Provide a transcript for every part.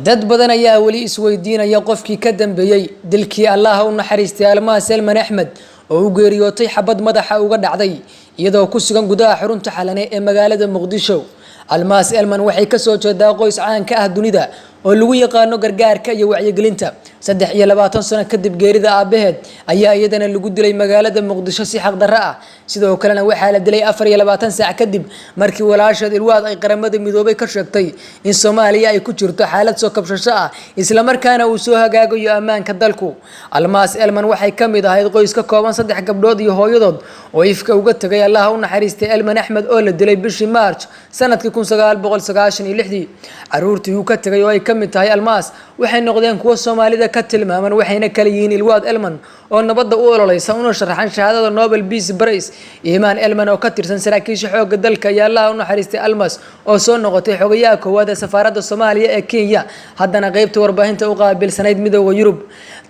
dad badan ayaa wali isweydiinaya qofkii ka dambeeyay dilkii Allah u naxariistay Almaas Elman Axmed oo u geeriyootay xabad madaxa uga dhacday iyadoo ku sugan gudaha xarunta xalane ee magaalada Muqdisho. Almaas Elman waxay ka soo jeedaa qoys caan ka ah dunida oo lagu yaqaano gargaarka iyo wacyigelinta 23 sano kadib geerida aabaheed ayaa iyadana lagu dilay magaalada Muqdisho si xaq darro ah sidoo kalena waxaa la dilay 24 saac kadib markii walaasheed Ilwaad ay qaramada midoobay ka sheegtay in Soomaaliya ay ku jirto xaalad soo kabsasho ah isla markaana uu soo hagaagayo ammaanka dalku. Almaas Elman waxay ka mid ahayd qoys ka kooban 3 gabdhood iyo hooyadood oo ifka uga tagay Allah u naxariistay Elman Axmed oo la dilay bishii March sanadkii 1996 caruurtii uu ka tagay oo ay kamid tahay Almaas waxay noqdeen kuwa Soomaalida ka tilmaaman waxayna kala yihiin Ilwaad Elman oo nabadda u ololeysa una sharaxan shahaadada Nobel Peace Prize, Iman Elman oo ka tirsan saraakiisha xoogga dalka iyo Allah u naxariistay Almaas oo soo noqotay xogayaha koowaad ee safaaradda Soomaaliya ee Kenya haddana qaybta warbaahinta u qaabilsanayd midowga Yurub.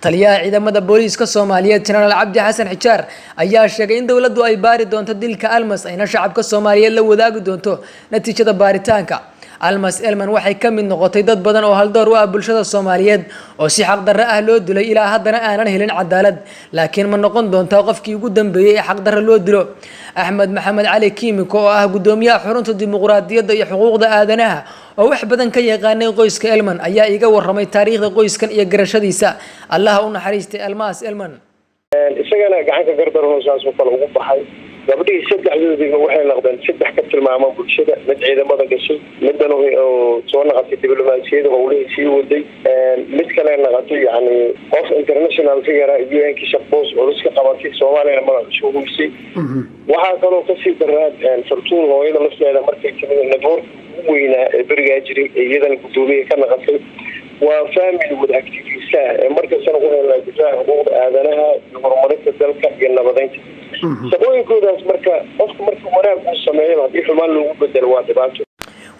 taliyaha ciidamada booliiska Soomaaliyeed General Cabdi Xasan Xijaar ayaa sheegay in dawladdu ay baari doonto dilka Almaas ayna shacabka Soomaaliyeed la wadaagi doonto natiijada baaritaanka. Almaas Elman waxay ka mid noqotay dad badan oo hal door u ah bulshada Soomaaliyeed oo si xaq darro ah loo dilay ilaa haddana aanan helin cadaalad, laakiin ma noqon doontaa qofkii ugu dambeeyay ee xaq darro loo dilo. Axmed Maxamed Cali Kiimiko oo ah gudoomiyaha xarunta dimuqraadiyadda iyo xuquuqda aadanaha oo wax badan ka yaqaanay qoyska Elman ayaa iga warramay taariikhda qoyskan iyo garashadiisa. Allah u naxariistay Almaas Elman isagana gacanka gardarro saas oo kale ugu baxay gabadhii saddexdoodiiba waxay noqdeen saddex ka tilmaama bulshada mid ciidamada gashay midna oo soo noqotay diblomaasiyada howlihii sii waday mid kale noqotay yani qof international figure UN ki shaqoos culus ka qabatay Soomaaliya magac soo hoysay waxaa kaloo ka sii daraa fartuun hooyada lafteeda markay timid naboor weynaa bariga jiray iyadana gudoomiye ka noqotay waa family wada activista markasana u helay difaaca xuquuqda aadanaha iyo horumarinta dalka iyo nabadeynta sababtoodaas marka qofku markuu wanaag u sameeyo hadii xumaan loogu bedelo waa dhibaato.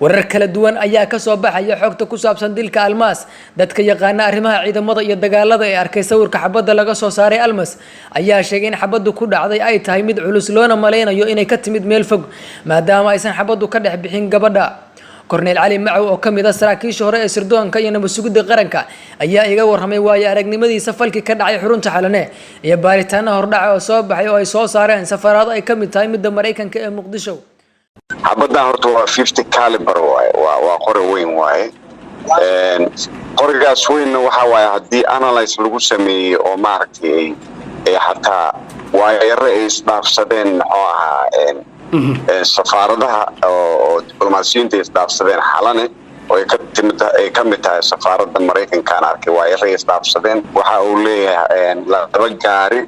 warar kala duwan ayaa ka soo baxaya xogta ku saabsan dilka Almaas. dadka yaqaan arrimaha ciidamada iyo dagaalada ee arkay sawirka xabadda laga soo saaray Almaas ayaa sheegay in xabaddu ku dhacday ay tahay mid culus loona maleynayo inay ka timid meel fog maadaama aysan xabaddu ka dhex bixin gabadha. Korneel Cali Macow oo kamid ah saraakiisha hore ee sirdoonka iyo nabad sugidda qaranka ayaa iga warramay waayo aragnimadiisa falkii ka dhacay xarunta xalane iyo baaritaano hordhac oo soo baxay oo ay soo saareen safaarado ay kamid tahay midda Mareykanka ee Muqdisho. xabadda horta waa 50 caliber waa qori weyn waaye qorigaas weyn waxa waaye hadii analyze lagu sameeyo oo maaragtay ay xataa waayare ay isdhaafsadeen oo ahaa safaaradaha oo diblomaasiyiinta isdhaafsadeen xalane oo ay ka mid tahay safaaradda Mareykanka arkay waayare isdhaafsadeen waxa uu leeyahay laba gaari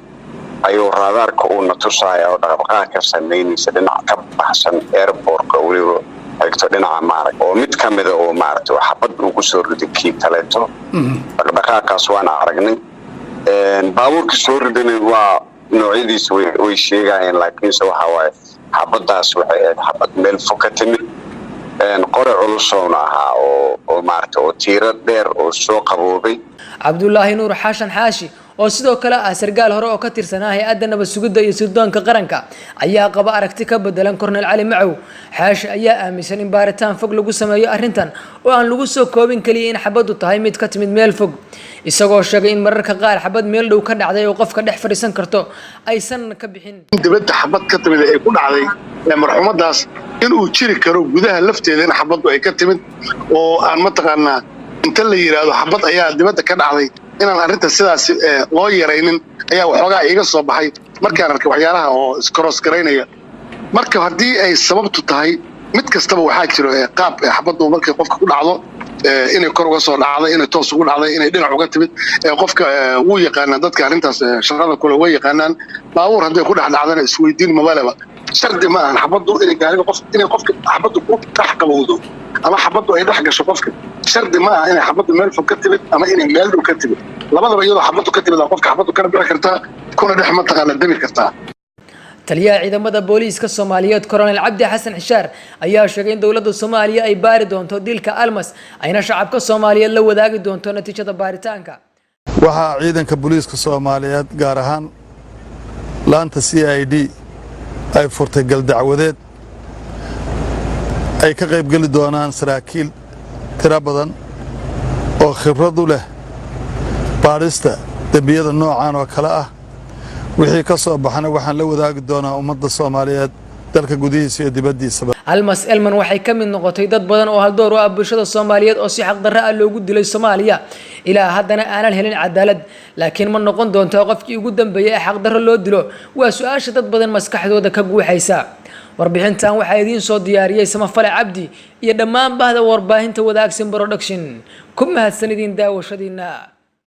ayuu raadaarka uu na tusay oo dhaqdhaqaaq ka sameynaysa dhinaca ka baxsan airport-ka waliba ayto dhinaca maarag oo mid kamid ah oo maaragtay xabad ugu soo riday kii kaleeto dhaqdhaqaaqaas waan aragnay baabuurka soo riday waa noocyadiisa way sheegayeen laakiin waxa waaye xabadaas waxay ahayd xabad meel fog ka timid qore culus oo ahaa oo maaragtay oo tiiro dheer oo soo qaboobay. Cabdullaahi Nuur Xashan Xaashi oo sidoo kale ah sargaal hore oo ka tirsanaa hay'adda nabad sugidda iyo sirdoonka qaranka ayaa qaba aragti ka bedelan Korneel Cali Macow. Xaashi ayaa aaminsan in baaritaan fog lagu sameeyo arrintan oo aan lagu soo koobin kaliya in xabaddu tahay mid ka timid meel fog, isagoo sheegay in mararka qaar xabad meel dhow ka dhacday oo qofka dhex fadhiisan karto aysan ka bixin dibadda xabad ka timid ay ku dhacday marxumadaas inuu jiri karo gudaha lafteeda in xabaddu ay ka timid oo aan mataqaanaa inta la yiraahdo xabad ayaa dibadda ka dhacday inaan arrinta sidaas loo yareynin ayaa waxoogaa iga soo baxay markaan arkay waxyaalaha oo iskroos gareynaya. marka haddii ay sababtu tahay mid kastaba waxaa jiro qaab xabaddu markay qofka ku dhacdo inay kor uga soo dhacday inay toos ugu dhacday inay dhinac uga timid qofka wuu yaqaanaa dadka arrintaas shaqada kale way yaqaanaan baabuur hadday ku dhex dhacdana isweydiin mabaleba shardi ma ahan xabaddu inay gaariga qof inay qofka xabaddu ku dhex qabowdo ama xabaddu ay dhex gasho qofka shardi ma aha inay xabaddu meel fog ka timid ama inay meel dhow ka timid labadaba iyadoo xabaddu ka timid qofka xabaddu kana bixi kartaa kuna dhex mataqaana dami kartaa. taliyaha ciidamada booliiska Soomaaliyeed Korneel Cabdi Xasan Xijaar ayaa sheegay in dawladda Soomaaliya ay baari doonto dilka Almaas ayna shacabka Soomaaliyeed la wadaagi doonto natiijada baaritaanka. waxa ciidanka booliiska Soomaaliyeed gaar ahaan laanta CID ay furtay gal dacwadeed ay ka qayb gali doonaan saraakiil tira badan oo oo khibrad u leh baadhista dembiyada noocan oo kale ah wixii ka soo baxana waxaan la wadaagi doonaa ummadda Soomaaliyeed dalka gudihiisa iyo dibaddiisaba. Almas Elman waxay ka mid noqotay dad badan oo haldoor u ah bulshada Soomaaliyeed oo si xaq darro ah loogu dilay Soomaaliya ilaa haddana aanan helin cadaalad, laakiin ma noqon doonto qofkii ugu dambeeyay ee xaq darro loo dilo. Waa su'aasha dad badan maskaxdooda ka guuxaysa. warbixintan waxaa idiin soo diyaariyay Samafale Cabdi iyo dhammaan bahda warbaahinta Wadaagsan Production. ku mahadsan idin daawashadiina.